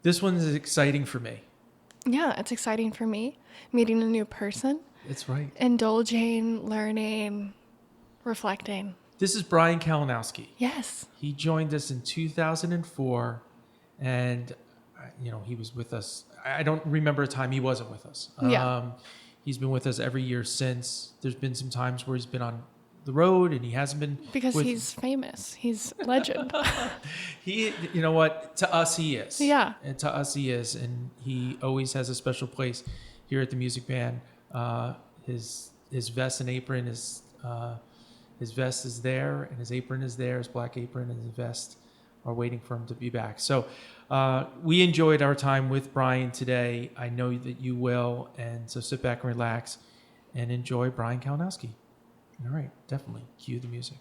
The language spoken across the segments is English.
This one is exciting for me. Yeah, it's exciting for me. Meeting a new person, It's right. indulging, learning, reflecting. This is Brian Kalinowski. Yes. He joined us in 2004, and he was with us. I don't remember a time he wasn't with us. Yeah. He's been with us every year since. There's been some times where he's been on the road and he hasn't been Because with. he's famous. He's legend. He, you know what? To us, he is. Yeah. And to us, he is, and he always has a special place here at the Music Band. His vest and apron is. His vest is there, and his apron is there. His black apron and his vest are waiting for him to be back. So we enjoyed our time with Brian today. I know that you will, and so sit back and relax and enjoy Brian Kalinowski. All right, definitely. Cue the music.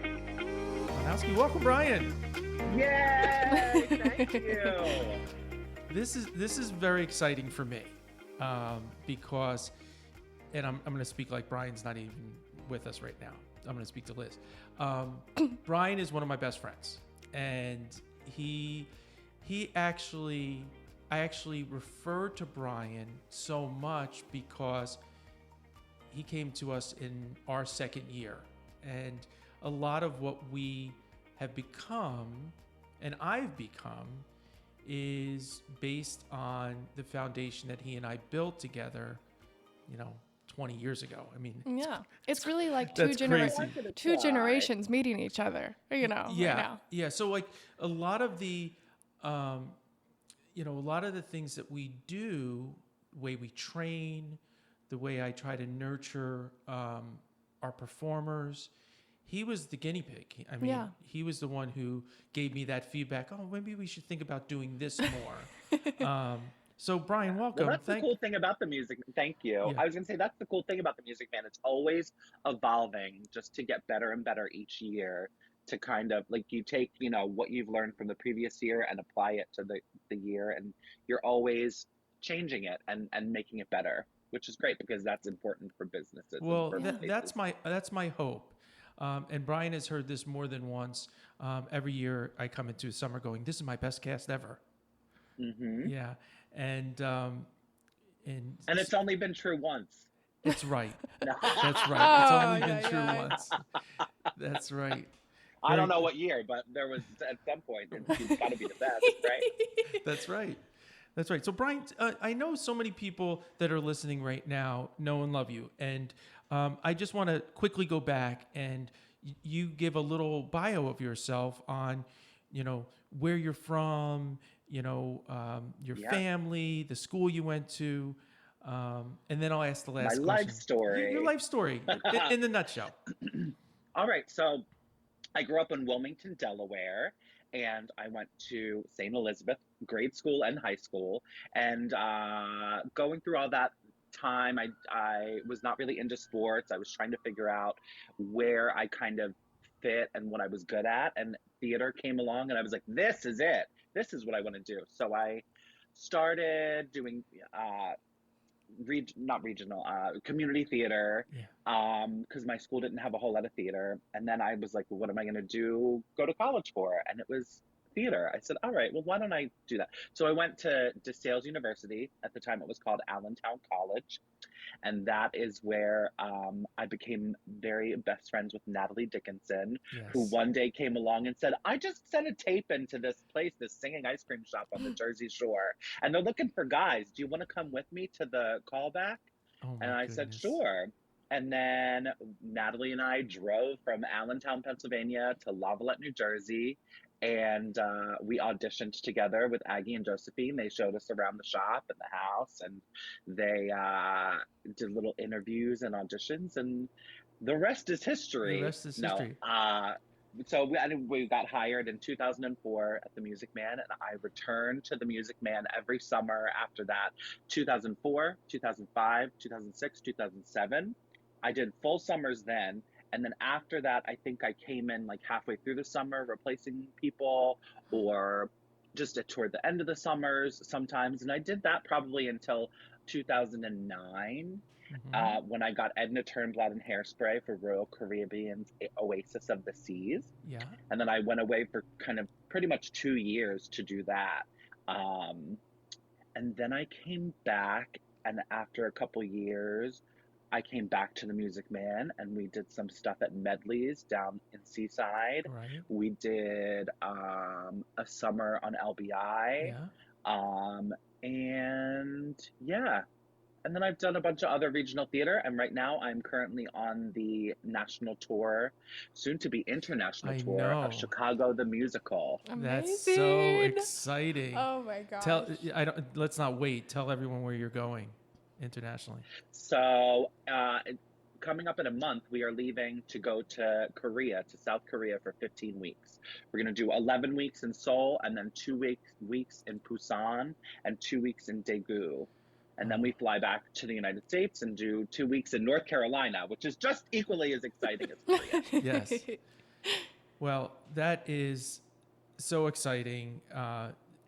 Kalinowski, welcome, Brian. Yay! Thank you. This is very exciting for me because, and I'm going to speak like Brian's not even with us right now. I'm going to speak to Liz. Brian is one of my best friends, and I actually refer to Brian so much because he came to us in our second year, and a lot of what we have become, and I've become, is based on the foundation that he and I built together, 20 years ago. I mean, Yeah. It's really like That's crazy. two generations meeting each other, yeah, right now. yeah. So like a lot of the, a lot of the things that we do, the way we train, the way I try to nurture our performers. He was the guinea pig. I mean, Yeah. he was the one who gave me that feedback. Oh, maybe we should think about doing this more. So, Brian, welcome. Well, that's the cool thing about the music. Thank you. Yeah. I was going to say that's the cool thing about the Music Man. It's always evolving, just to get better and better each year. To kind of like you take, what you've learned from the previous year and apply it to the year, and you're always changing it and making it better, which is great because that's important for businesses. Well, and for that's my hope. And Brian has heard this more than once. Every year I come into summer going, "This is my best cast ever." Mm-hmm. Yeah, and And it's only been true once. it's right. No. That's right. It's only Oh, been yeah, true yeah. once. That's right. I Very don't know good. what year, but there was at some point, and she's got to be the best, right? That's right. That's right. So, Brian, I know so many people that are listening right now know and love you. And I just want to quickly go back and you give a little bio of yourself on, where you're from, your Yeah. family, the school you went to. And then I'll ask the My last life question. story. Your life story in the nutshell. All right, so I grew up in Wilmington, Delaware, and I went to St. Elizabeth grade school and high school. And going through all that time, I was not really into sports. I was trying to figure out where I kind of fit and what I was good at. And theater came along, and I was like, this is it. This is what I want to do. So I started doing not regional, community theater, Yeah. because my school didn't have a whole lot of theater. And then I was like, well, what am I going to go to college for? And it was theater. I said, all right, well, why don't I do that? So I went to DeSales University. At the time, it was called Allentown College. And that is where I became very best friends with Natalie Dickinson, who Yes. one day came along and said, I just sent a tape into this place, this singing ice cream shop on the Jersey Shore, and they're looking for guys. Do you want to come with me to the callback? Oh, And my I said, goodness. sure. And then Natalie and I drove from Allentown, Pennsylvania to Lavallette, New Jersey. And we auditioned together with Aggie and Josephine. They showed us around the shop and the house, and they did little interviews and auditions. And the rest is The history. rest is No, history. so we got hired in 2004 at the Music Man, and I returned to the Music Man every summer after that. 2004, 2005, 2006, 2007. I did full summers then. And then after that, I think I came in like halfway through the summer, replacing people, or just toward the end of the summers sometimes. And I did that probably until 2009. when I got Edna Turnblad and Hairspray for Royal Caribbean's Oasis of the Seas. Yeah. And then I went away for kind of pretty much 2 years to do that. Um, and then I came back, and after a couple years, I came back to the Music Man, and we did some stuff at Medley's down in Seaside. Right. We did a summer on LBI, Yeah. and yeah. And then I've done a bunch of other regional theater, and right now I'm currently on the national tour, soon to be international I tour know. of Chicago the Musical. That's so Amazing. exciting. Oh my gosh. Let's not wait. Tell everyone where you're going internationally. So, coming up in a month, we are leaving to go to Korea, to South Korea for 15 weeks. We're going to do 11 weeks in Seoul, and then 2 weeks in Busan, and 2 weeks in Daegu. And then we fly back to the United States and do 2 weeks in North Carolina, which is just equally as exciting as Korea. Yes. Well, that is so exciting,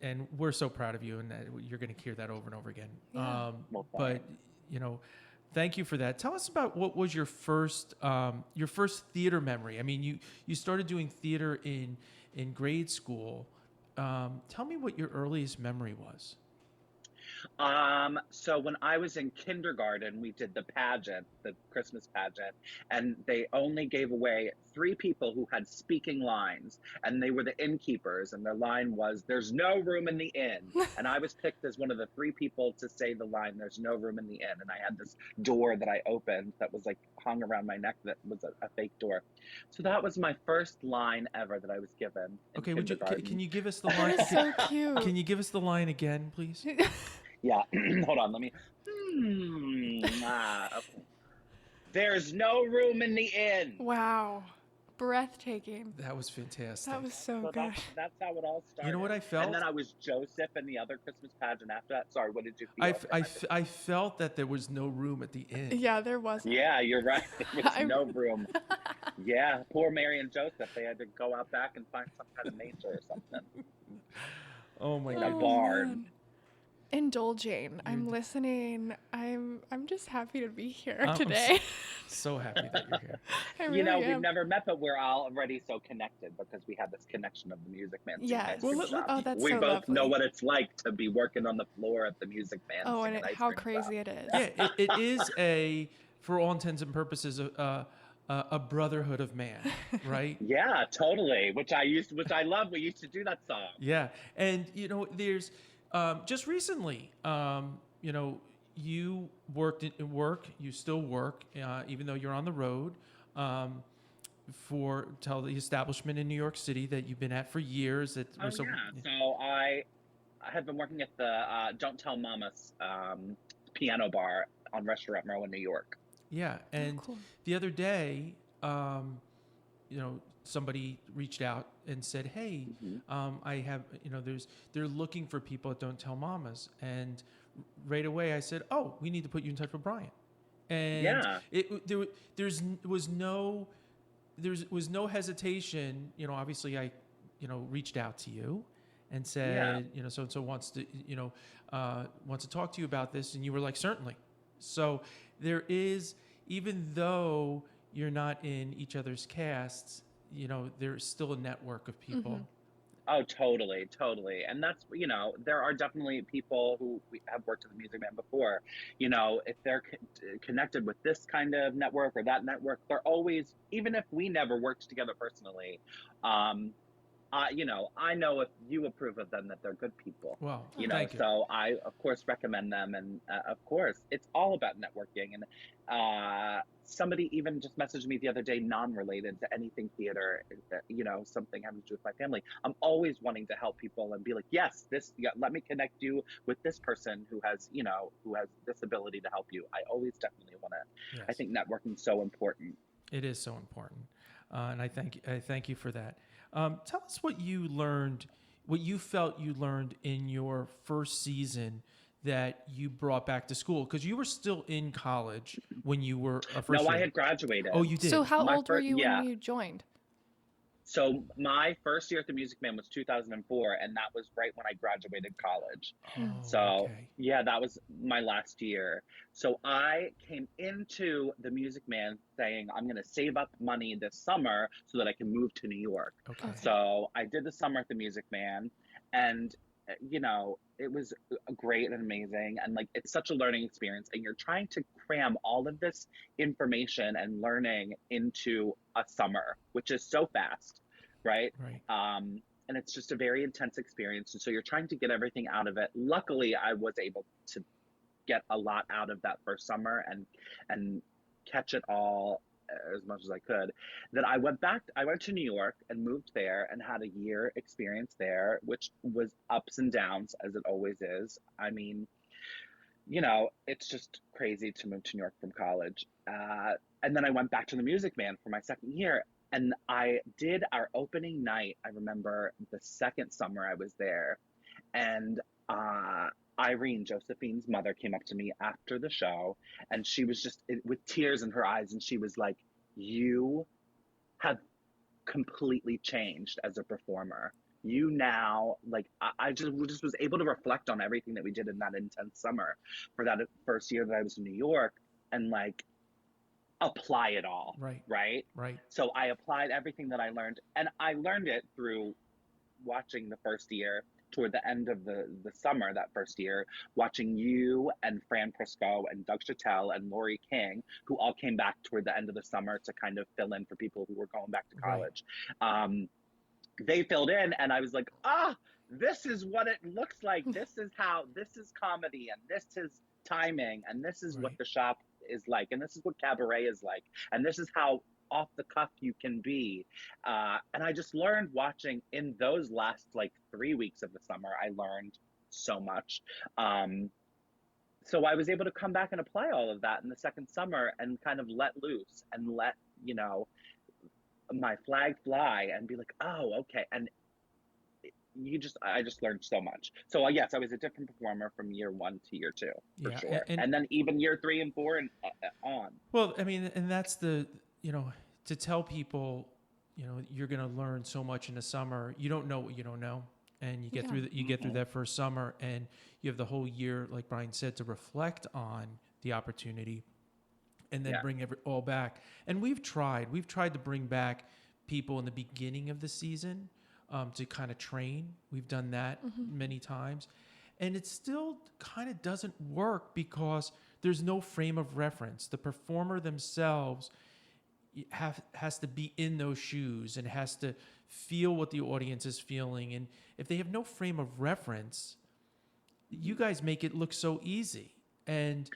and we're so proud of you, and that you're going to hear that over and over again. Yeah. Well, But thank you for that. Tell us about what was your first theater memory. I mean, you started doing theater in grade school. Tell me what your earliest memory was. So when I was in kindergarten, we did the pageant, the Christmas pageant, and they only gave away 3 people who had speaking lines, and they were the innkeepers, and their line was, "There's no room in the inn." And I was picked as one of the 3 people to say the line, "There's no room in the inn." And I had this door that I opened that was like hung around my neck that was a fake door. So that was my first line ever that I was given in Okay, kindergarten. can you give us the line? That is so cute. Can you give us the line again, please? Yeah, hold on, let me. Okay. There's no room in the inn. Wow. Breathtaking. That was fantastic. That was so So good. that's how it all started. You know what I felt? And then I was Joseph in the other Christmas pageant after that. Sorry, what did you feel? I felt that there was no room at the inn. Yeah, there wasn't. Yeah, you're right. There was no room. Yeah, poor Mary and Joseph. They had to go out back and find some kind of nature or something. Oh my In a God. barn. Man. Indulging. I'm listening. I'm just happy to be here I'm today. So happy that you're here. I You really know, am. we've never met, but we're already so connected because we have this connection of the Music Man. Yes. Well, Oh, that's we so both know lovely. what it's like to be working on the floor at the Music Man. Oh, singing and ice how cream crazy shop. it is. Yeah, it is for all intents and purposes, a brotherhood of man, right? Yeah, totally. Which I love. We used to do that song. Yeah, and there's just recently, you worked in work. You still work, even though you're on the road, for the establishment in New York City that you've been at for years. Yeah. So I have been working at the Don't Tell Mama's piano bar on Restaurant Row in New York. Yeah, and cool. the other day, somebody reached out and said, "Hey, I have, they're looking for people at Don't Tell Mamas," and right away I said, "Oh, we need to put you in touch with Brian." And Yeah. there was no hesitation. Obviously I, reached out to you and said, so and so wants to talk to you about this, and you were like, "Certainly." So there is, even though you're not in each other's casts, there's still a network of people. Mm-hmm. Oh, totally. And that's, there are definitely people who have worked at the Music Man before. If they're connected with this kind of network or that network, they're always, even if we never worked together personally, I know if you approve of them that they're good people. Well, Thank you. So I, of course, recommend them. And of course, it's all about networking. And somebody even just messaged me the other day, non-related to anything theater, something having to do with my family. I'm always wanting to help people and be like, yes, let me connect you with this person who has this ability to help you. I always definitely want to. yes. I think networking is so important. It is so important, and I thank you for that. Tell us what you learned, what you felt you learned in your first season that you brought back to school, because you were still in college when you were a first No, year. I had graduated. Oh, you did. So how My old were first- you yeah. when you joined? So my first year at the Music Man was 2004, and that was right when I graduated college. Oh, So okay. yeah, that was my last year. So I came into the Music Man saying I'm going to save up money this summer so that I can move to New York. Okay. Okay. So I did the summer at the Music Man, and it was great and amazing, and like it's such a learning experience, and you're trying to cram all of this information and learning into a summer, which is so fast, right? Right. And it's just a very intense experience. And so you're trying to get everything out of it. Luckily, I was able to get a lot out of that first summer and catch it all as much as I could. Then I went to New York and moved there and had a year experience there, which was ups and downs as it always is. I mean, it's just crazy to move to New York from college. And then I went back to the Music Man for my second year, and I did our opening night. I remember the second summer I was there, and Irene, Josephine's mother, came up to me after the show, and she was just with tears in her eyes, and she was like, "You have completely changed as a performer. You now, like, I just was able to reflect on everything that we did in that intense summer for that first year that I was in New York, and like apply it all, Right. right? Right. So I applied everything that I learned, and I learned it through watching the first year toward the end of the summer, that first year, watching you and Fran Prisco and Doug Chattel and Lori King, who all came back toward the end of the summer to kind of fill in for people who were going back to Right. college. They filled in, and I was like, this is what it looks like. This is comedy, and this is timing, and this is what Right. the shop is like, and this is what cabaret is like, and this is how off the cuff you can be. And I just learned watching in those last like 3 weeks of the summer. I learned so much. So I was able to come back and apply all of that in the second summer and kind of let loose and let my flag fly and be like, oh, okay. And I just learned so much. So yes, I was a different performer from year one to year two for Yeah. sure, And and then even year three and four and on. well, I mean, and that's to tell people, you're going to learn so much in the summer. You don't know what you don't know, and you get Yeah. you get through Mhm. that first summer, and you have the whole year, like Brian said, to reflect on the opportunity, and then Yeah. bring it all back. And we've tried to bring back people in the beginning of the season, to kind of train. We've done that many times, and it still kind of doesn't work because there's no frame of reference. The performer themselves has to be in those shoes and has to feel what the audience is feeling. And if they have no frame of reference, you guys make it look so easy. And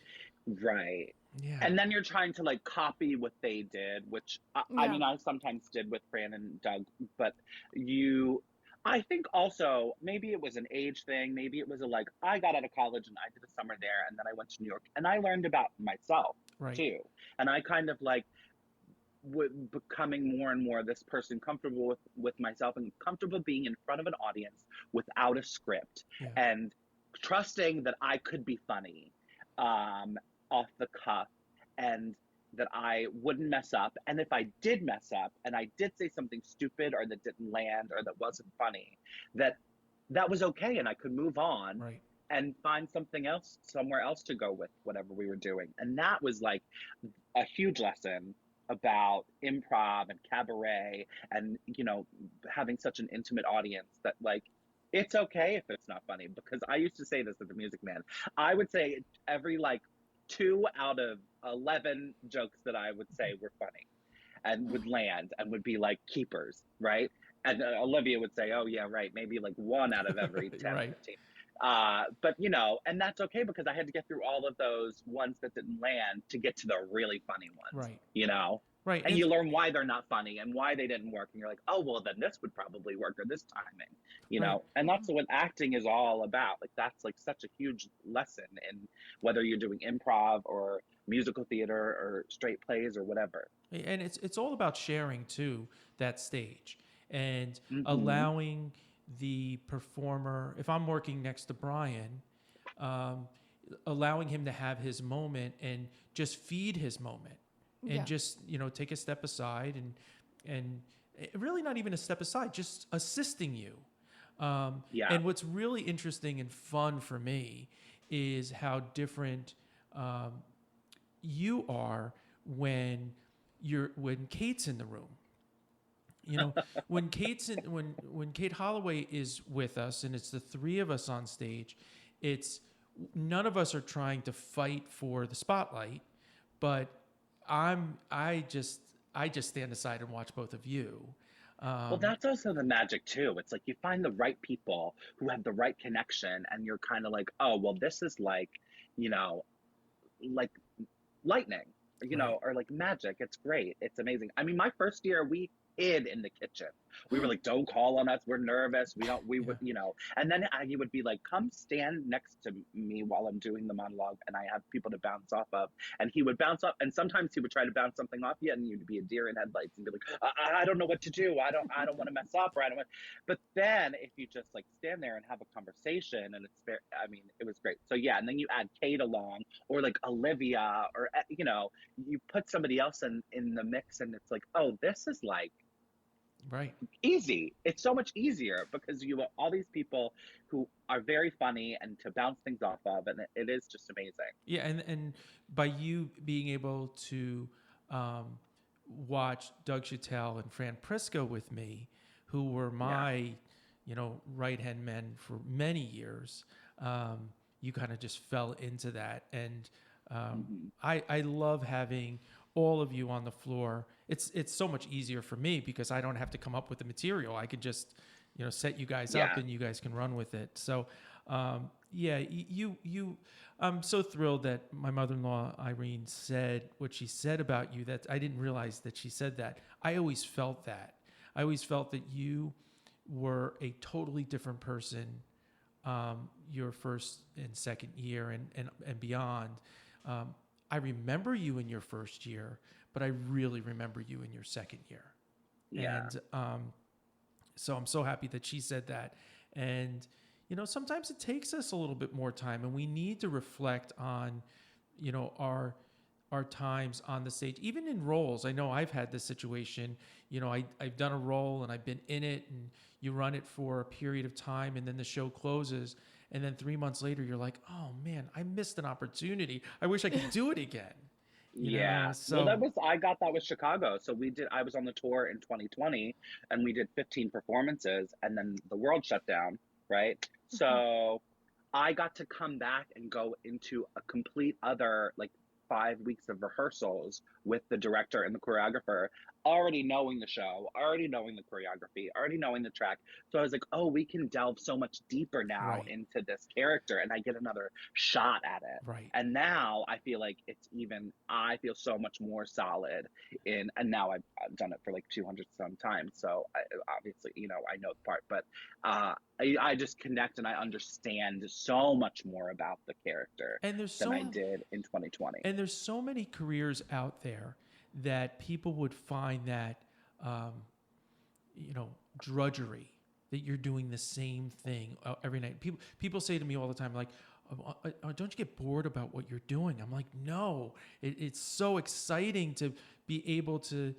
Right. yeah, And then you're trying to like copy what they did, which I Yeah. mean, I sometimes did with Fran and Doug, but I think also maybe it was an age thing. Maybe it was like, I got out of college and I did a summer there and then I went to New York and I learned about myself right, too. And I kind of like becoming more and more this person comfortable with myself and comfortable being in front of an audience without a script yeah, and trusting that I could be funny off the cuff and that I wouldn't mess up. And if I did mess up and I did say something stupid or that didn't land or that wasn't funny, that was okay and I could move on right. and find something else somewhere else to go with whatever we were doing. And that was like a huge lesson about improv and cabaret and having such an intimate audience that like it's okay if it's not funny, because I used to say this at the Music Man. I would say every like 2 out of 11 jokes that I would say were funny and would land and would be like keepers, right? And Olivia would say, oh yeah, right, maybe like 1 out of every 10 or Right, 15. But and that's okay because I had to get through all of those ones that didn't land to get to the really funny ones, right, right. and you learn why they're not funny and why they didn't work, and you're like, oh well, then this would probably work, or this timing, Right. and that's what acting is all about. Like that's like such a huge lesson in whether you're doing improv or musical theater or straight plays or whatever. And it's all about sharing too, that stage, and Hmm. allowing the performer. If I'm working next to Brian, um, allowing him to have his moment and just feed his moment, and Yeah. just take a step aside and really not even a step aside, just assisting you. Yeah. And what's really interesting and fun for me is how different you are when when Kate's in the room. You know, when Kate Holloway is with us and it's the three of us on stage, it's none of us are trying to fight for the spotlight, but I just stand aside and watch both of you. Well, that's also the magic too. It's like you find the right people who have the right connection, and you're kind of like, oh, well, this is like, you know, like lightning, Right. or like magic. It's great. It's amazing. I mean, my first year, we hid in the kitchen. We were like, don't call on us. We're nervous. We don't, we Yeah. would, and then Aggie would be like, come stand next to me while I'm doing the monologue and I have people to bounce off of. And he would bounce off. And sometimes he would try to bounce something off you and you'd be a deer in headlights and be like, I don't know what to do. I don't want to mess up or I don't want, but then if you just like stand there and have a conversation and it's very, I mean, it was great. So yeah. And then you add Kate along or like Olivia or, you put somebody else in the mix and it's like, oh, this is like Right. easy. It's so much easier because you have all these people who are very funny and to bounce things off of, and it is just amazing. Yeah, and by you being able to watch Doug Chattel and Fran Prisco with me, who were Yeah. my, right hand men for many years, you kind of just fell into that, and Hmm. I love having all of you on the floor. It's so much easier for me because I don't have to come up with the material. I could just set you guys up Yeah. and you guys can run with it. So yeah, you I'm so thrilled that my mother-in-law Irene said what she said about you, that I didn't realize that she said that. I always felt that. I always felt that you were a totally different person your first and second year and beyond. I remember you in your first year, but I really remember you in your second year. Yeah. And so I'm so happy that she said that. And, sometimes it takes us a little bit more time and we need to reflect on, our times on the stage, even in roles. I know I've had this situation, I've done a role and I've been in it and you run it for a period of time and then the show closes. And then 3 months later, you're like, oh man, I missed an opportunity. I wish I could do it again. Yeah. Well, So I got that with Chicago. So I was on the tour in 2020 and we did 15 performances and then the world shut down, right? Mhm. So I got to come back and go into a complete other, like, 5 weeks of rehearsals with the director and the choreographer, already knowing the show, already knowing the choreography, already knowing the track. So I was like, oh, we can delve so much deeper now right, into this character and I get another shot at it. right. And now I feel like I feel so much more solid and now I've done it for like 200 some times. So obviously, I know the part, but I just connect and I understand so much more about the character And there's than I so did in 2020. and there's so many careers out there that people would find that um, drudgery, that you're doing the same thing every night. People say to me all the time, like, don't you get bored about what you're doing? I'm like, no, it's so exciting to be able to,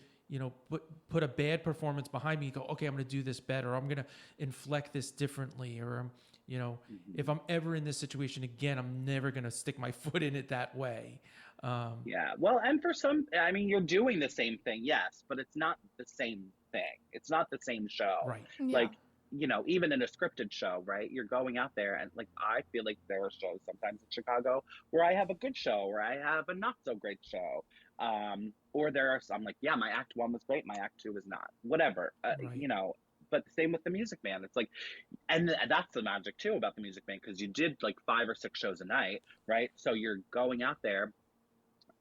put a bad performance behind me and go, okay, I'm going to do this better. Or I'm going to inflect this differently. Or, if Mhm. I'm ever in this situation again, I'm never going to stick my foot in it that way. Um, Yeah. Well, and for some, I mean, you're doing the same thing, yes, but it's not the same thing. It's not the same show. right, Yeah. Like, even in a scripted show, right? You're going out there and like I feel like there are shows sometimes in Chicago where I have a good show or I have a not so great show. Or there are some like, yeah, my act one was great, my act two was not. Whatever. right. But the same with the Music Man. It's like, and that's the magic too about the Music Man because you did like 5 or 6 shows a night, right? So you're going out there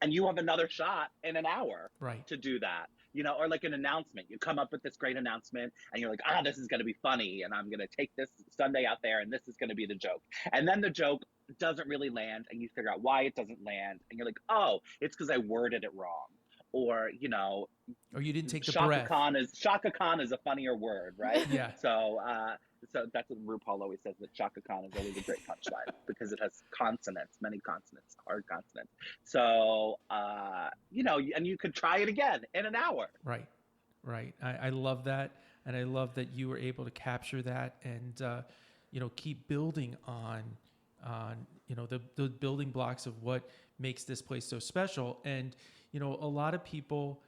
and you have another shot in an hour Right. to do that, or like an announcement. You come up with this great announcement and you're like, this is going to be funny and I'm going to take this Sunday out there and this is going to be the joke. And then the joke doesn't really land and you figure out why it doesn't land and you're like, oh, it's because I worded it wrong. Or, Or you didn't take the Shaka breath. Khan is a funnier word, right? Yeah. So that's what RuPaul always says, that Shaka Khan is always a great punchline because it has consonants, many consonants, hard consonants. So and you could try it again in an hour. Right. Right. I love that. And I love that you were able to capture that and, keep building on, the building blocks of what makes this place so special. And, a lot of people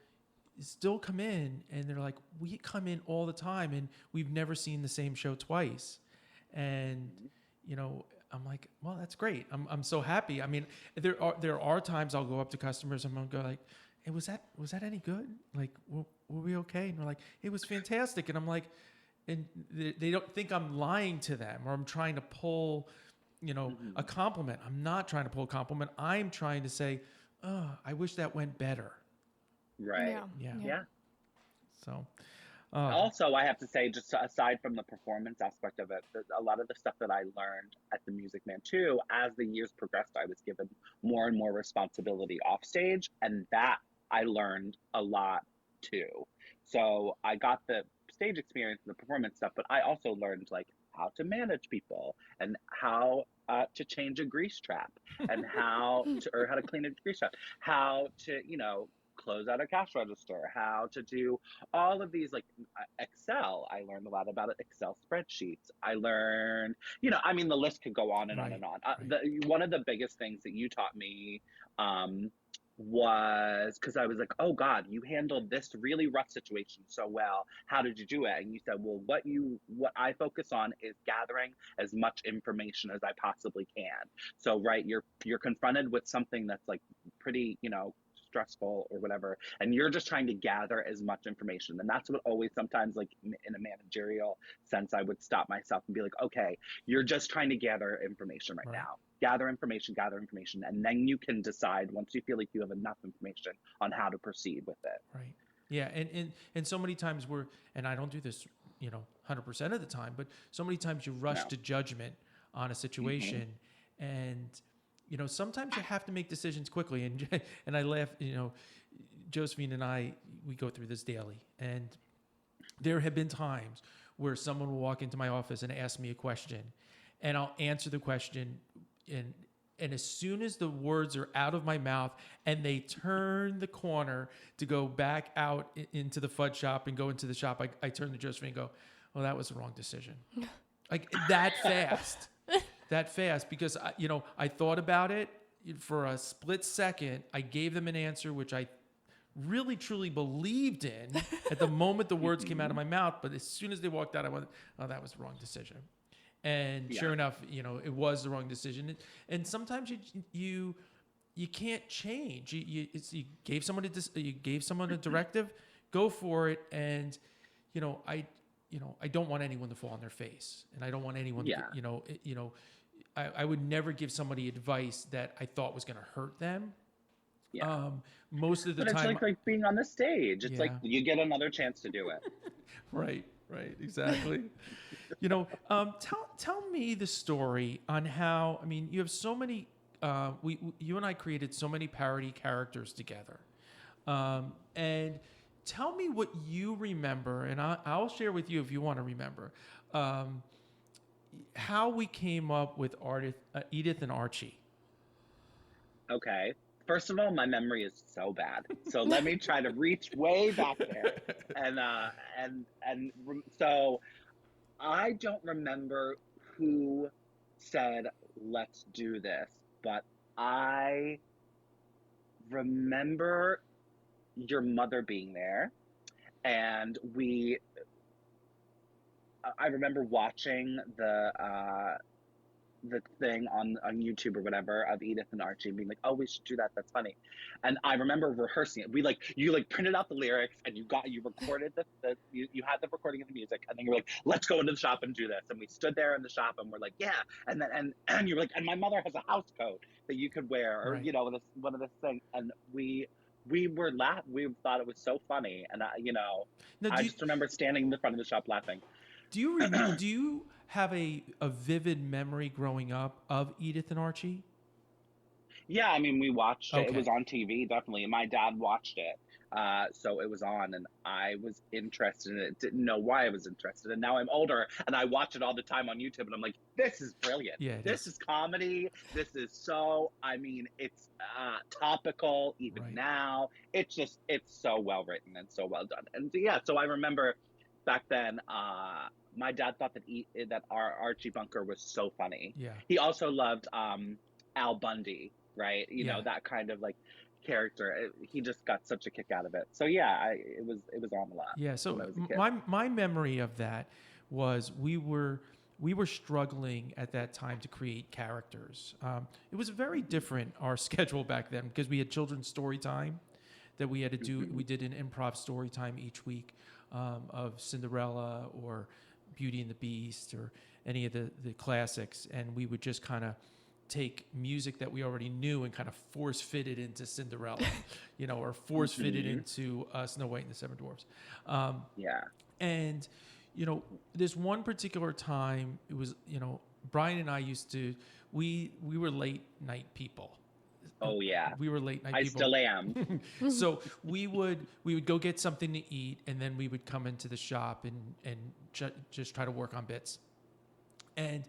still come in and they're like, we come in all the time and we've never seen the same show twice. And, I'm like, well, that's great. I'm so happy. I mean, there are times I'll go up to customers and I'll go like, hey, was that any good? Like, were we okay? And they're like, it was fantastic. And I'm like, and they don't think I'm lying to them or I'm trying to pull, a compliment. I'm not trying to pull a compliment. I'm trying to say, oh, I wish that went better. Right. Yeah. So, Also, I have to say, just aside from the performance aspect of it, a lot of the stuff that I learned at the Music Man too, as the years progressed, I was given more and more responsibility off stage, and that I learned a lot too. So I got the stage experience and the performance stuff, but I also learned like how to manage people and how to change a grease trap and how to clean a grease trap, how to, close out a cash register, how to do all of these, like Excel. I learned a lot about Excel spreadsheets. I learned, the list could go on and on and on. One of the biggest things that you taught me was because I was like, oh God, you handled this really rough situation so well. How did you do it? And you said, well, what I focus on is gathering as much information as I possibly can. So, right, you're confronted with something that's like pretty, stressful or whatever, and you're just trying to gather as much information. And that's what always sometimes, like in a managerial sense, I would stop myself and be like, okay, you're just trying to gather information right now. Gather information, and then you can decide once you feel like you have enough information on how to proceed with it. Right. Yeah. And so many times and I don't do this, 100% of the time, but so many times you rush to judgment on a situation and, sometimes you have to make decisions quickly. And I laugh, Josephine and I, we go through this daily. And there have been times where someone will walk into my office and ask me a question, and I'll answer the question. And as soon as the words are out of my mouth and they turn the corner to go back out into the fudge shop and go into the shop, I turn to Josephine and go, oh, that was the wrong decision. Like that fast. That fast, because I thought about it for a split second. I gave them an answer which I really truly believed in at the moment the words came out of my mouth. But as soon as they walked out, I went, "Oh, that was the wrong decision." And sure enough, it was the wrong decision. And sometimes you can't change. You gave someone a directive, go for it. And I don't want anyone to fall on their face, and I don't want anyone to, I would never give somebody advice that I thought was going to hurt them. Yeah. Most of the but time, it's like being on the stage. It's like you get another chance to do it. Right, exactly. Tell me the story on how. I mean, you have so many. You and I created so many parody characters together, and tell me what you remember, and I'll share with you if you want to remember. How we came up with Edith and Archie. Okay. First of all, my memory is so bad. So let me try to reach way back there. So I don't remember who said, let's do this, but I remember your mother being there, and I remember watching the thing on YouTube or whatever of Edith and Archie and being like, oh, we should do that. That's funny. And I remember rehearsing it. You printed out the lyrics and you recorded you had the recording of the music, and then you were like, let's go into the shop and do this. And we stood there in the shop and we're like, yeah. And then, and you were like, and my mother has a house coat that you could wear, or, one of this thing. And we were laughing. We thought it was so funny. And I just remember standing in the front of the shop laughing. Do you have a vivid memory growing up of Edith and Archie? Yeah, I mean, we watched it. It was on TV, definitely. And my dad watched it. So it was on, and I was interested in it. Didn't know why I was interested. And now I'm older, and I watch it all the time on YouTube, and I'm like, this is brilliant. Yeah, it This is. is comedy. This is so. I mean, it's topical even Right. now. It's so well written and so well done. And yeah, so I remember back then. My dad thought that our Archie Bunker was so funny. Yeah. He also loved Al Bundy, right? You know, Yeah. that kind of like character. He just got such a kick out of it. So yeah, it was on a lot Yeah. when So I was a kid. my memory of that was we were struggling at that time to create characters. It was very different our schedule back then because we had children's story time that we had to do. We did an improv story time each week of Cinderella or Beauty and the Beast or any of the classics, and we would just kind of take music that we already knew and kind of force fit it into Cinderella, or force fit it into Snow White and the Seven Dwarfs. Yeah. And, this one particular time, it was, Brian and I we were late night people. Oh yeah. We were late night I people. still am. So we would go get something to eat, and then we would come into the shop and just try to work on bits. And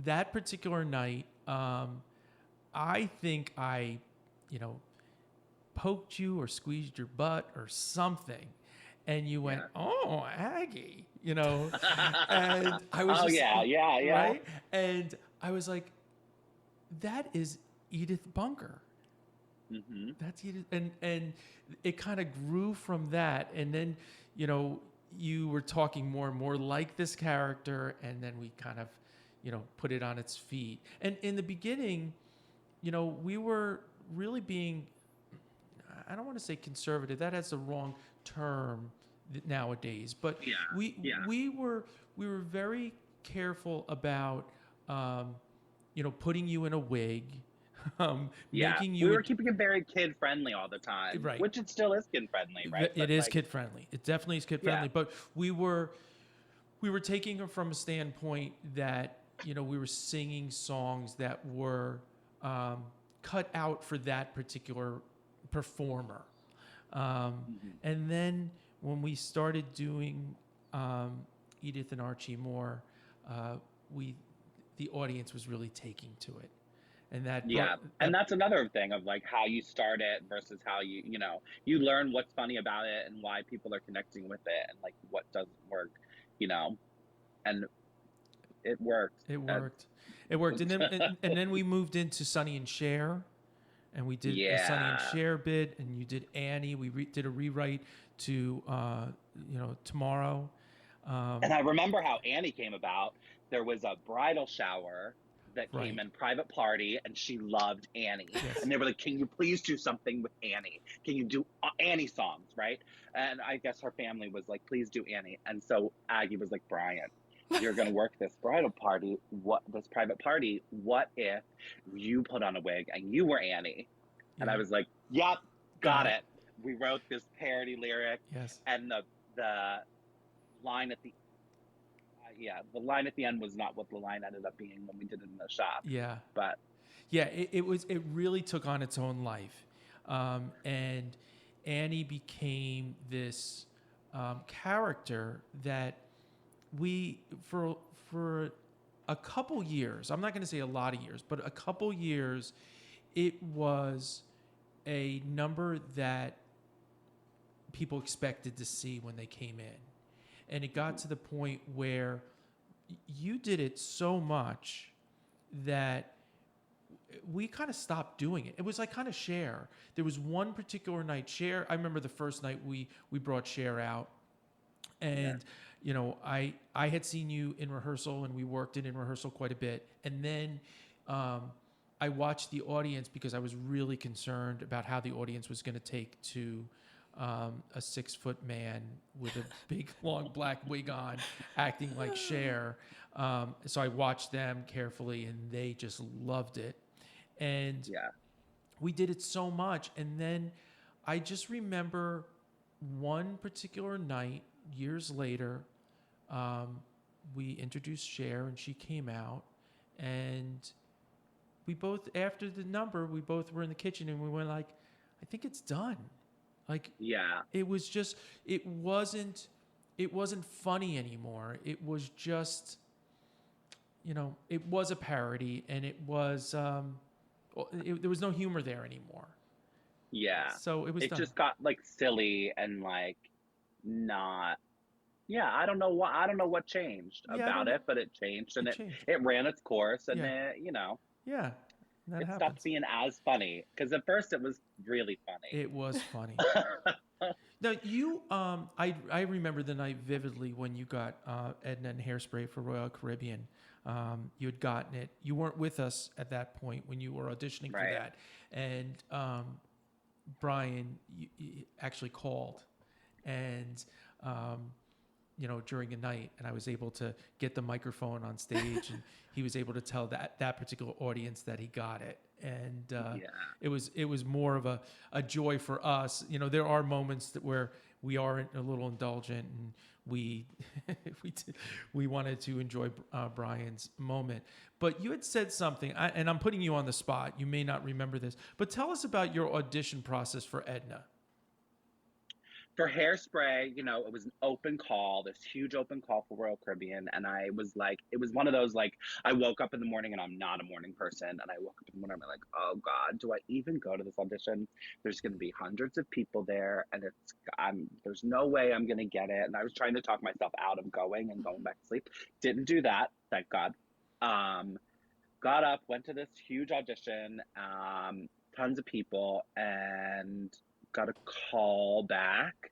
that particular night, I think I, poked you or squeezed your butt or something, and you went, Yeah. "Oh, Aggie," and I was Oh just yeah. right, and I was like, "That is Edith Bunker." hmm That's Edith, and it kind of grew from that, and then you were talking more and more like this character, and then we kind of put it on its feet. And in the beginning, we were really being, I don't want to say conservative, that has the wrong term nowadays, but Yeah. Yeah. we were very careful about putting you in a wig, Yeah. making We you were keeping it very kid friendly all the time, right. which it still is kid friendly, right? It But is like, kid friendly. It definitely is kid yeah. friendly. But we were taking it from a standpoint that we were singing songs that were cut out for that particular performer. Mhm. And then when we started doing Edith and Archie more, we the audience was really taking to it, and that Yeah. brought And that that's another thing of like how you start it versus how you learn what's funny about it and why people are connecting with it and like what doesn't work, you know, and it worked. it worked. It worked, and then and then we moved into Sonny and Cher, and we did a Sonny and Yeah. Cher bit, and you did Annie. We did a rewrite to Tomorrow. And I remember how Annie came about. There was a bridal shower that came Right. in private party, and she loved Annie. Yes. And they were like, "Can you please do something with Annie? Can you do Annie songs, right?" And I guess her family was like, "Please do Annie." And so Aggie was like, "Brian, you're gonna work this bridal party. This private party? What if you put on a wig and you were Annie?" And I Yeah. was like, "Yup, Got got it. it." We wrote this parody lyric, Yes. and the line at the line at the end was not what the line ended up being when we did it in the shop. Yeah. But Yeah. It really took on its own life, and Annie became this character that we for a couple years. I'm not going to say a lot of years, but a couple years, it was a number that people expected to see when they came in. And it got to the point where you did it so much that we kind of stopped doing it. It was like kind of Cher. There was one particular night, Cher, I remember the first night we brought Cher out, and I had seen you in rehearsal, and we worked it in rehearsal quite a bit. And then I watched the audience because I was really concerned about how the audience was going to take to a 6-foot man with a big long black wig on acting like Cher. So I watched them carefully, and they just loved it. And yeah, we did it so much. And then I just remember one particular night, years later, we introduced Cher, and she came out, and we both, after the number, we both were in the kitchen, and we went like, I think it's done. Like Yeah. it was just it wasn't funny anymore. It was just, it was a parody, and there was no humor there anymore. Yeah. So it was It done. just got like silly and like not. Yeah, I don't know what changed Yeah, I don't about know. it, but it changed and It it changed. it ran its course and Yeah, it. yeah, that It stopped happens. being as funny because at first it was really It was funny. funny. Now I remember the night vividly when you got Edna and Hairspray for Royal Caribbean. You had gotten it. You weren't with us at that point when you were auditioning for Right. that, and Brian you actually called, and during the night, and I was able to get the microphone on stage, and he was able to tell that particular audience that he got it, and Yeah. it was more of a joy for us. There are moments where we are a little indulgent, and we we wanted to enjoy Brian's moment. But you had said something, and I'm putting you on the spot. You may not remember this, but tell us about your audition process for Edna. For Hairspray, it was an open call, this huge open call for Royal Caribbean. And I was like, it was one of those, like, I woke up in the morning and I'm not a morning person. And I woke up in the morning, I'm like, oh God, do I even go to this audition? There's going to be hundreds of people there. And there's no way I'm going to get it. And I was trying to talk myself out of going and going back to sleep. Didn't do that, thank God. Um, Got up, went to this huge audition, tons of people, and got a call back.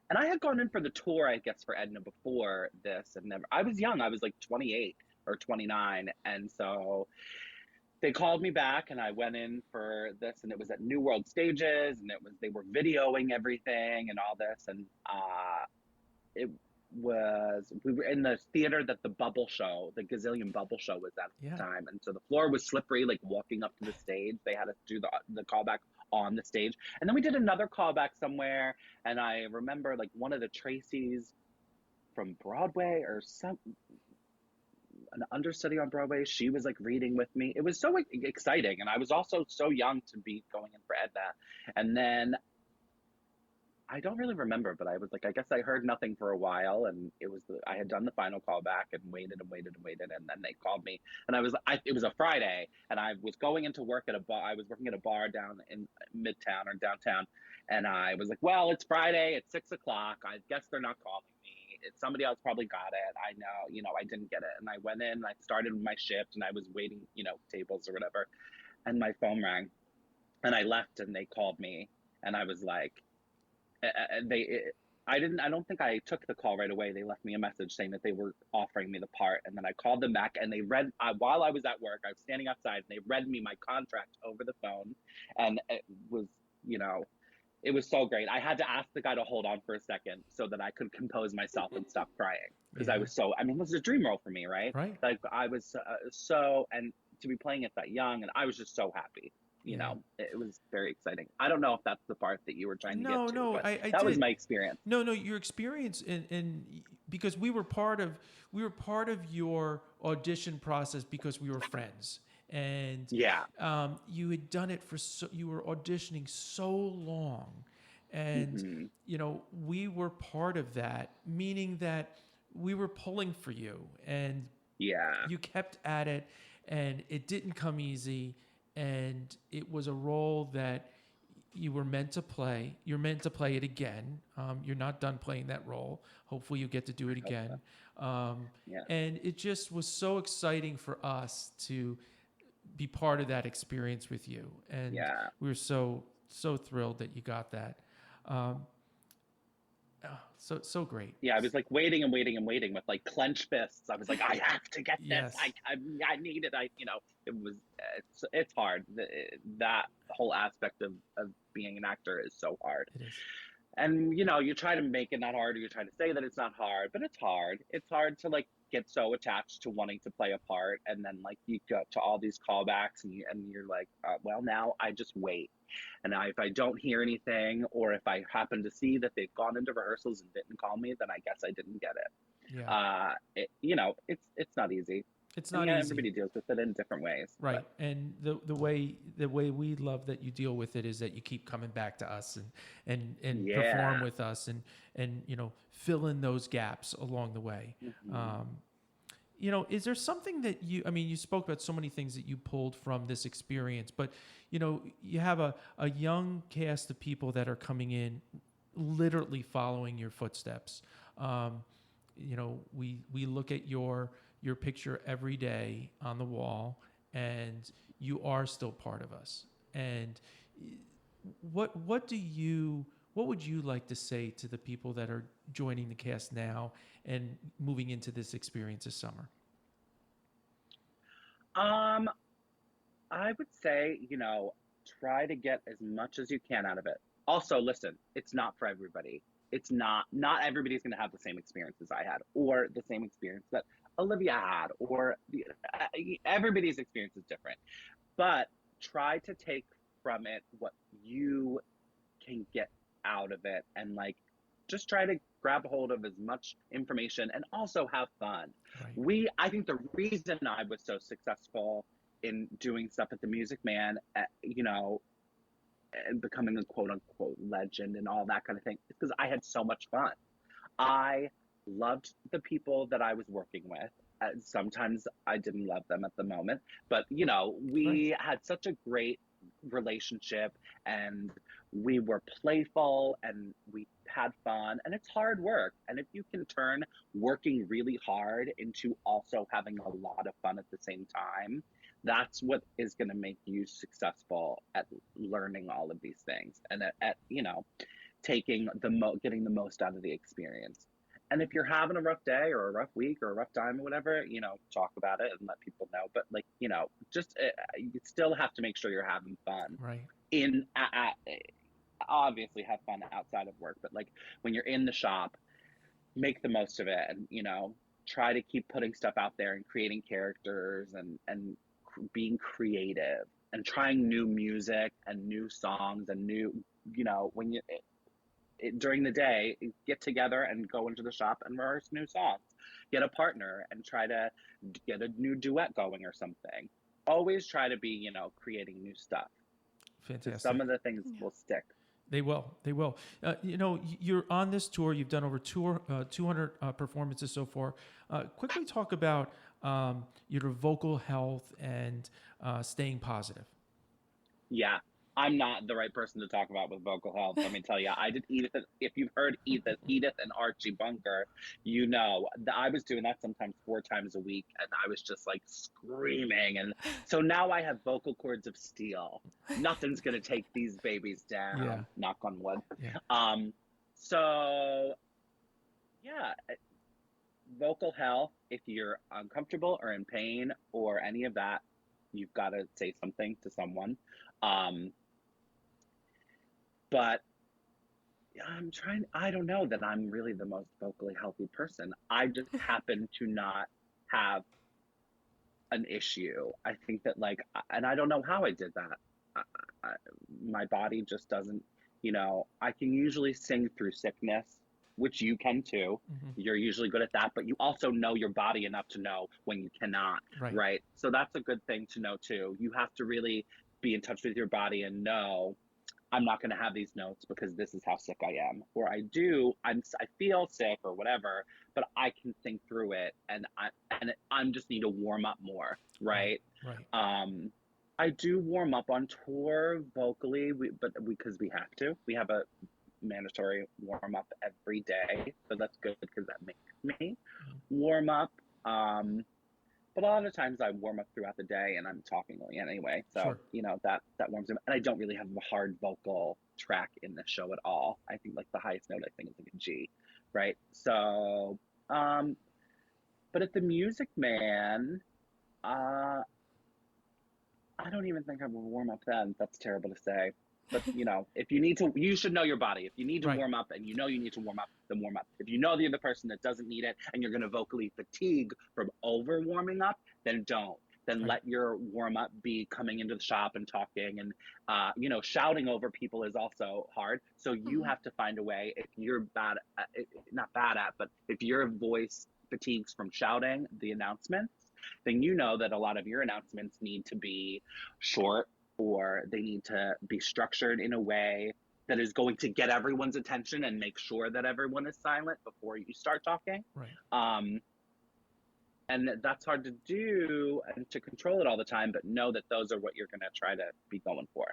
And I had gone in for the tour, I guess, for Edna before this, and never. I was young. I was like 28 or 29, and so they called me back, and I went in for this, and it was at New World Stages, and they were videoing everything and all this, and it we were in the theater that the Gazillion Bubble Show was at the Yeah. time, and so the floor was slippery, like walking up to the stage. They had us do the callback on the stage, and then we did another callback somewhere. And I remember like one of the Tracys from Broadway or an understudy on Broadway. She was like reading with me. It was so exciting, and I was also so young to be going in for Edna. And then I don't really remember, but I was like, I guess I heard nothing for a while, and I had done the final callback and waited and waited and waited, and then they called me, and it was a Friday, and I was going into work at a bar. I was working at a bar down in Midtown or downtown, and I was like, well, it's Friday, it's 6 o'clock. I guess they're not calling me. Somebody else probably got it. I know, I didn't get it, and I went in, and I started my shift, and I was waiting, tables or whatever, and my phone rang, and I left, and they called me, and I was like. I don't think I took the call right away. They left me a message saying that they were offering me the part. And then I called them back, and they while I was at work, I was standing outside, and they read me my contract over the phone. And you know, it was so great. I had to ask the guy to hold on for a second so that I could compose myself and stop crying, because Yeah. this was a dream role for me, right? Right. Like I was and to be playing it that young, and I was just so happy. Yeah. It was very exciting. I don't know if that's the part that you were trying to No, get to, no, but I that was did. my experience. No, no, your experience in because we were part of your audition process because we were friends, and Yeah. you had done it you were auditioning so long, and Hmm. we were part of that, meaning that we were pulling for you, and Yeah. you kept at it, and it didn't come easy, and it was a role that you were meant to play. You're meant to play it again. You're not done playing that role. Hopefully, you get to do it I hope so. again. Um, Yeah. and it just was so exciting for us to be part of that experience with you. And Yeah. we were so thrilled that you got that. Um, so great. Yeah. I was like waiting and waiting and waiting with like clenched fists. I was like, I have to get this. Yes. I need it. It was, it's hard. That whole aspect of being an actor is so hard. It is. And you try to make it not hard, or you try to say that it's not hard, but it's hard. It's hard to like get so attached to wanting to play a part, and then like you go to all these callbacks, and you're like, well, now I just wait. And if I don't hear anything, or if I happen to see that they've gone into rehearsals and didn't call me, then I guess I didn't get it. Yeah. It's not easy. It's And not yeah, easy. everybody deals with it in different ways. Right, But and the way we love that you deal with it is that you keep coming back to us and perform yeah. with us and fill in those gaps along the way. Hmm. Um, is there something that I mean, you spoke about so many things that you pulled from this experience, but you have a young cast of people that are coming in, literally following your footsteps. Um, we look at your picture every day on the wall, and you are still part of us. And what would you like to say to the people that are joining the cast now and moving into this experience this summer? Um, I would say, try to get as much as you can out of it. Also, listen, it's not for everybody. It's not everybody's going to have the same experience as I had, or the same experience that Olivia had, or everybody's experience is different. But try to take from it what you can get out of it, and like just try to grab hold of as much information and also have fun. Right. I think the reason I was so successful in doing stuff at the Music Man, and becoming a quote unquote legend and all that kind of thing is because I had so much fun. I loved the people that I was working with. Sometimes I didn't love them at the moment, but Right. we had such a great relationship, and we were playful and we had fun, and it's hard work. And if you can turn working really hard into also having a lot of fun at the same time, that's what is going to make you successful at learning all of these things, and at getting the most out of the experience. And if you're having a rough day or a rough week or a rough time or whatever, talk about it and let people know. But like, just you still have to make sure you're having fun. Right. In Obviously have fun outside of work, but like when you're in the shop, make the most of it, and try to keep putting stuff out there and creating characters, and being creative and trying new music and new songs and new, when during the day, get together and go into the shop and rehearse new songs. Get a partner and try to get a new duet going or something. Always try to be, creating new stuff, because some Fantastic. of the things Yeah. will stick. They will. They will. You're on this tour. You've done over 200 performances so far. Quickly talk about your vocal health and staying positive. Yeah, I'm not the right person to talk about with vocal health. Let me tell you, I did Edith. If you've heard Edith and Archie Bunker, that I was doing that sometimes 4 times a week, and I was just like screaming. And so now I have vocal cords of steel. Nothing's gonna take these babies Yeah. down. Knock on wood. Yeah. Um, so yeah, vocal health. If you're uncomfortable or in pain or any of that, you've got to say something to someone. Um, but I don't know that I'm really the most vocally healthy person. I just happen to not have an issue. I think that, like, and I don't know how I did that. I, I, my body just doesn't, I can usually sing through sickness, which you can too. Hmm. You're usually good at that, but you also know your body enough to know when you cannot, Right. right? So that's a good thing to know too. You have to really be in touch with your body and know, I'm not going to have these notes because this is how sick I am, or I feel sick or whatever, but I can think through it, and I'm just need to warm up more, Right. right? Right. Um, I do warm up on tour vocally, but because we have to. We have a mandatory warm up every day, so that's good because that makes me Mhm. warm up. But a lot of times I warm up throughout the day and I'm talking anyway. So, Sure. that warms up. And I don't really have a hard vocal track in the show at all. I think like the highest note I think is like a G, right? So, um, but at the Music Man, uh, I don't even think I would warm up then. That's terrible to say. But if you need to, you should know your body. If you need to Right. warm up and you need to warm up, then warm up. If you know the other person that doesn't need it and you're going to vocally fatigue from over warming up, then don't. Then Right. let your warm up be coming into the shop and talking, and shouting over people is also hard. So you Mhm. have to find a way. If you're bad, not bad at, but if your voice fatigues from shouting the announcements, then you know that a lot of your announcements need to be short, or they need to be structured in a way that is going to get everyone's attention and make sure that everyone is silent before you start talking. Right. And that's hard to do and to control it all the time, but know that those are what you're going to try to be going for.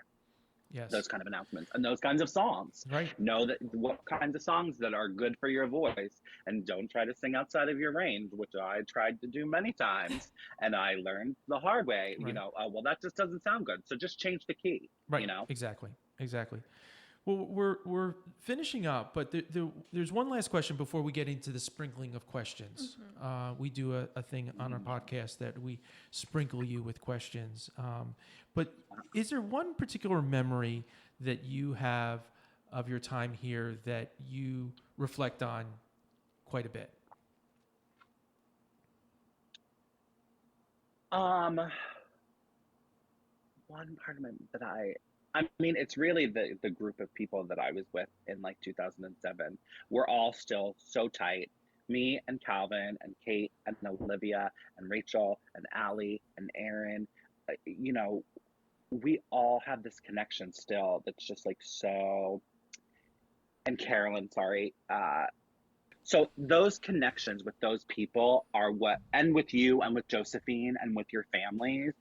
Yes. Those kind of announcements and those kinds of songs. Right. Know that what kinds of songs that are good for your voice, and don't try to sing outside of your range, which I tried to do many times, and I learned the hard way. Right. Well, that just doesn't sound good, so just change the key. Right. Exactly. Well, we're finishing up, but there's one last question before we get into the sprinkling of questions. We do a thing on our podcast that we sprinkle you with questions. But is there one particular memory that you have of your time here that you reflect on quite a bit? One part of it that I mean, it's really the group of people that I was with in like 2007. We're all still so tight. Me and Calvin and Kate and Olivia and Rachel and Allie and Aaron, we all have this connection still that's just like so, and Carolyn, sorry. So those connections with those people are what, and with you and with Josephine and with your families,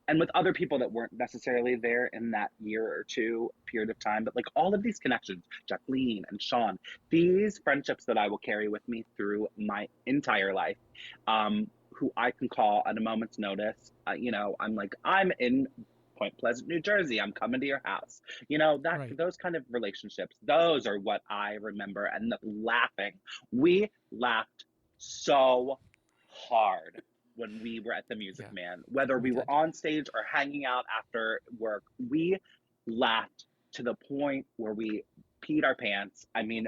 and with other people that weren't necessarily there in that year or two period of time, but like all of these connections, Jacqueline and Sean, these friendships that I will carry with me through my entire life, who I can call at a moment's notice. I'm like, I'm in Point Pleasant, New Jersey. I'm coming to your house. Right. Those kind of relationships, those are what I remember. And the laughing, we laughed so hard when we were at the Music Man, whether we were on stage or hanging out after work. We laughed to the point where we peed our pants. I mean,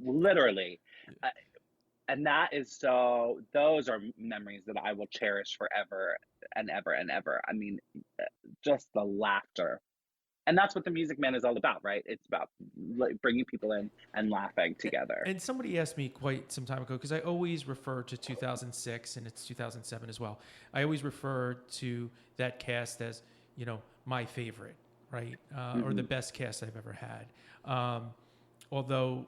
literally. And those are memories that I will cherish forever and ever and ever. I mean, just the laughter. And that's what the Music Man is all about, right? It's about bringing people in and laughing together. And somebody asked me quite some time ago, because I always refer to 2006 and it's 2007 as well. I always refer to that cast as, my favorite, right? Or the best cast I've ever had. Although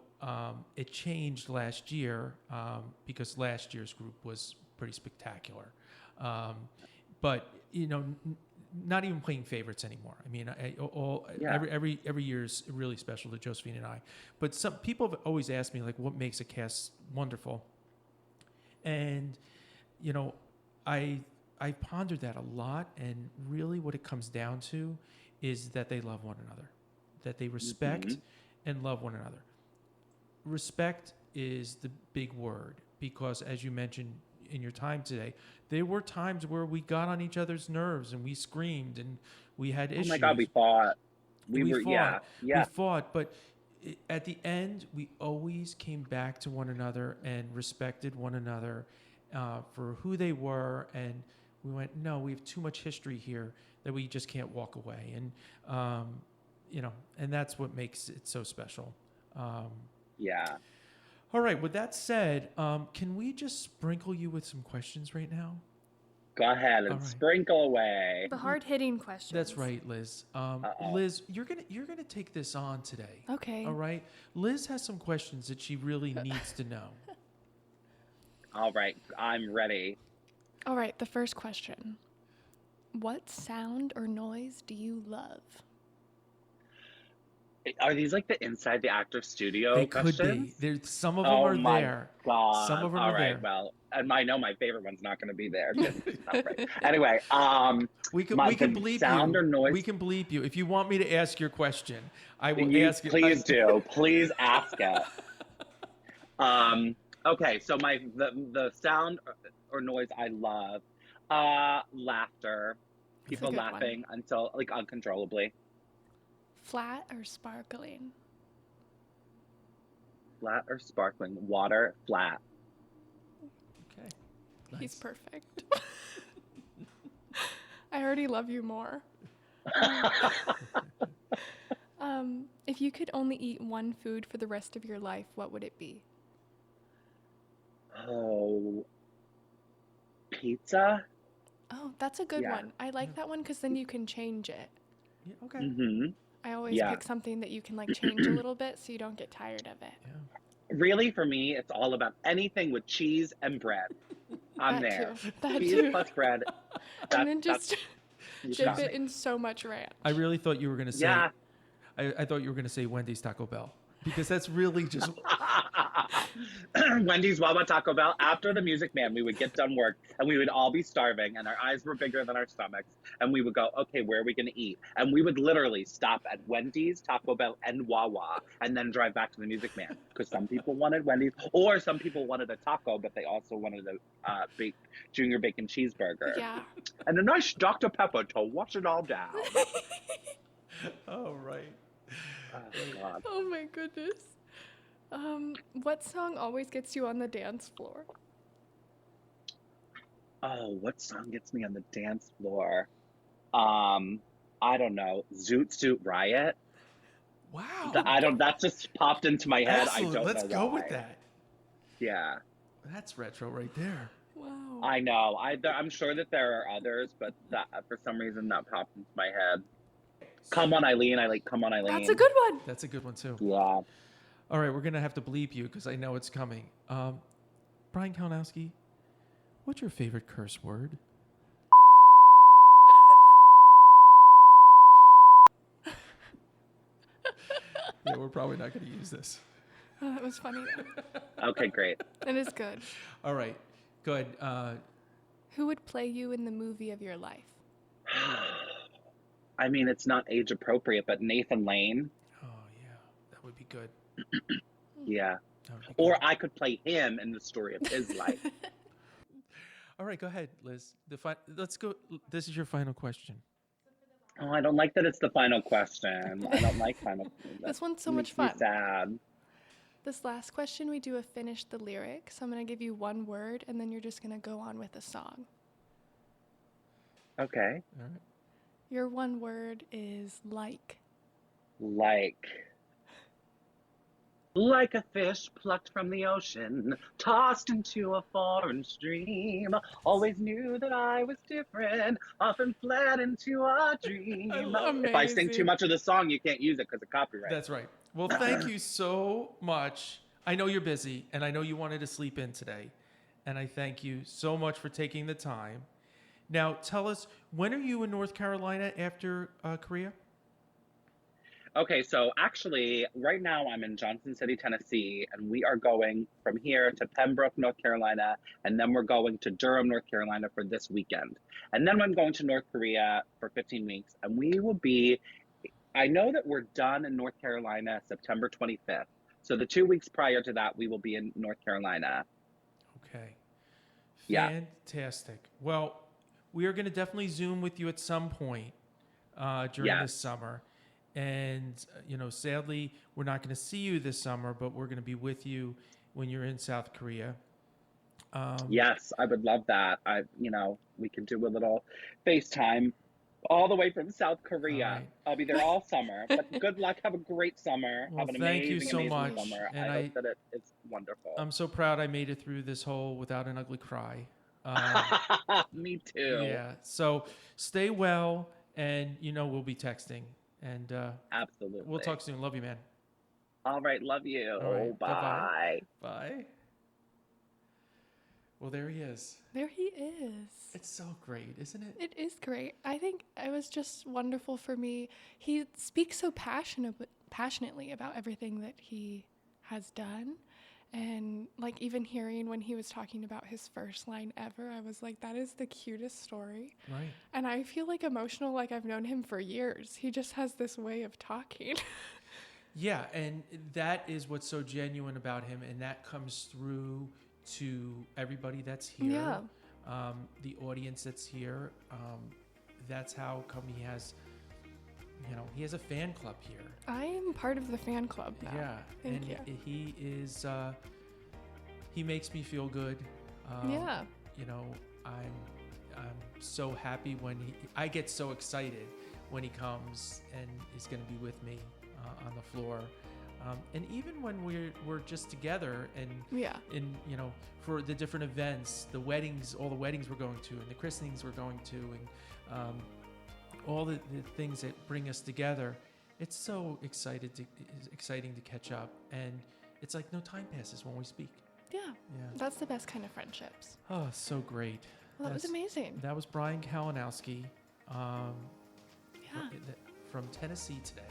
it changed last year because last year's group was pretty spectacular. But, not even playing favorites anymore. I mean, every year is really special to Josephine and I. But some people have always asked me, like, what makes a cast wonderful? And, I pondered that a lot. And really what it comes down to is that they love one another, that they respect and love one another. Respect is the big word because, as you mentioned in your time today, there were times where we got on each other's nerves and we screamed and we had issues. Oh my God, we fought. We fought, but at the end, we always came back to one another and respected one another for who they were. And we went, no, we have too much history here that we just can't walk away. And, and that's what makes it so special. All right. With that said, can we just sprinkle you with some questions right now? Go ahead and sprinkle away. The hard-hitting questions. That's right, Liz. Liz, you're gonna take this on today. Okay. All right. Liz has some questions that she really needs to know. All right, I'm ready. All right. The first question: what sound or noise do you love? Are these like the inside the actor studio They questions? could be. There's some of them are my there. God. Some of them All are right, there. well, and I know my favorite one's not going to be there. 'Cause it's not right. Anyway, we can bleep sound you. or noise. We can bleep you if you want me to ask your question. I will ask it. Please do. Please ask it. Okay, so the sound or noise I love, laughter. People laughing until like uncontrollably. Flat or sparkling? Flat or sparkling? Water, flat. Okay. Nice. He's perfect. I already love you more. If you could only eat one food for the rest of your life, what would it be? Oh, pizza. Oh, that's a good Yeah. one. I like that one because then you can change it. Yeah, okay. Mm-hmm. I always Yeah. pick something that you can like change a little bit so you don't get tired of it. Yeah. Really, for me, it's all about anything with cheese and bread. I'm That there. too. That Cheese too. plus bread. And then That's just you dip got it me. in so much ranch. I really thought you were going to say, Yeah. I thought you were going to say Wendy's Taco Bell, because that's really just, Wendy's, Wawa, Taco Bell. After the Music Man, we would get done work and we would all be starving and our eyes were bigger than our stomachs. And we would go, okay, where are we going to eat? And we would literally stop at Wendy's, Taco Bell, and Wawa and then drive back to the Music Man. Because some people wanted Wendy's or some people wanted a taco, but they also wanted a junior bacon cheeseburger. Yeah. And a nice Dr. Pepper to wash it all down. oh, right. Oh, God. Oh my goodness. What song always gets you on the dance floor? Oh, what song gets me on the dance floor? I don't know. Zoot Suit Riot. Wow. That just popped into my head. Excellent. I don't Let's know go why. with that. Yeah, That's retro right there. Wow. I know. I'm sure that there are others, but that for some reason that popped into my head. Come on, Eileen. I like Come on, Eileen. That's a good one. That's a good one, too. Yeah. All right, we're going to have to bleep you because I know it's coming. Brian Kalinowski, what's your favorite curse word? Yeah, we're probably not going to use this. Oh, that was funny. Okay, great. That is good. All right, go ahead. Who would play you in the movie of your life? I mean, it's not age appropriate, but Nathan Lane. Oh, yeah, that would be good. Yeah. That would be Or good. I could play him in the story of his life. All right, go ahead, Liz. Let's go. This is your final question. Oh, I don't like that it's the final question. I don't like final. This one's so That much makes me fun. sad. This last question, we do a finish the lyric. So I'm going to give you one word, and then you're just going to go on with a song. Okay. All right. Your one word is like. Like a fish plucked from the ocean, tossed into a foreign stream. Always knew that I was different, often fled into a dream. If I sing too Amazing. much of the song, you can't use it because of copyright. That's right. Well, thank you so much. I know you're busy, and I know you wanted to sleep in today. And I thank you so much for taking the time. Now, tell us, when are you in North Carolina after Korea? Okay, so actually, right now I'm in Johnson City, Tennessee, and we are going from here to Pembroke, North Carolina, and then we're going to Durham, North Carolina for this weekend. And then I'm going to North Korea for 15 weeks, and we will be, I know that we're done in North Carolina September 25th. So the 2 weeks prior to that, we will be in North Carolina. Okay. Yeah. Fantastic. Well, we are going to definitely Zoom with you at some point during Yes. this summer. And, sadly, we're not going to see you this summer, but we're going to be with you when you're in South Korea. Yes, I would love that. We can do a little FaceTime all the way from South Korea. All right. I'll be there all summer. But good luck. Have a great summer. Well, Have an thank you amazing, so amazing much. summer. And I hope that it's wonderful. I'm so proud I made it through this whole without an ugly cry. Me too. Yeah. So stay well, and we'll be texting. And Absolutely. we'll talk soon. Love you, man. All right. Love you. All right, Bye. Bye. Well, there he is. There he is. It's so great, isn't it? It is great. I think it was just wonderful for me. He speaks so passionately about everything that he has done. And like even hearing when he was talking about his first line ever, I was like, that is the cutest story. Right. And I feel like emotional, like I've known him for years. He just has this way of talking. Yeah, and that is what's so genuine about him, and that comes through to everybody that's here. Yeah. The audience that's here. That's how come he has, he has a fan club here. I am part of the fan club now. Yeah, Thank you. He is. He makes me feel good. Yeah. I'm so happy when I get so excited when he comes and is going to be with me on the floor. And even when we're just together and Yeah. for the different events, the weddings, all the weddings we're going to, and the christenings we're going to, and all the things that bring us together, it's so exciting to catch up, and it's like no time passes when we speak. Yeah. Yeah. That's the best kind of friendships. Oh, so great. Well, that was amazing. That was Brian Kalinowski. Yeah. From Tennessee today.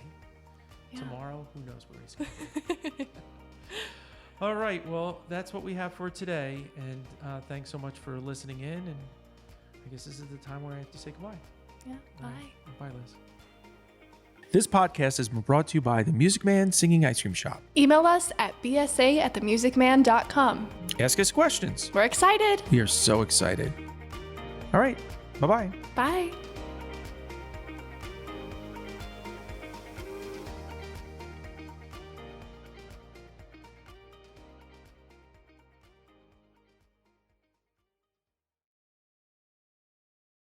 Yeah. Tomorrow, who knows where he's going to be. All right, well, that's what we have for today, and thanks so much for listening in, and I guess this is the time where I have to say goodbye. Yeah. All Bye. right. Bye, Liz. This podcast has been brought to you by The Music Man Singing Ice Cream Shop. Email us at bsa@themusicman.com. Ask us questions. We're excited. We are so excited. All right, bye-bye. Bye.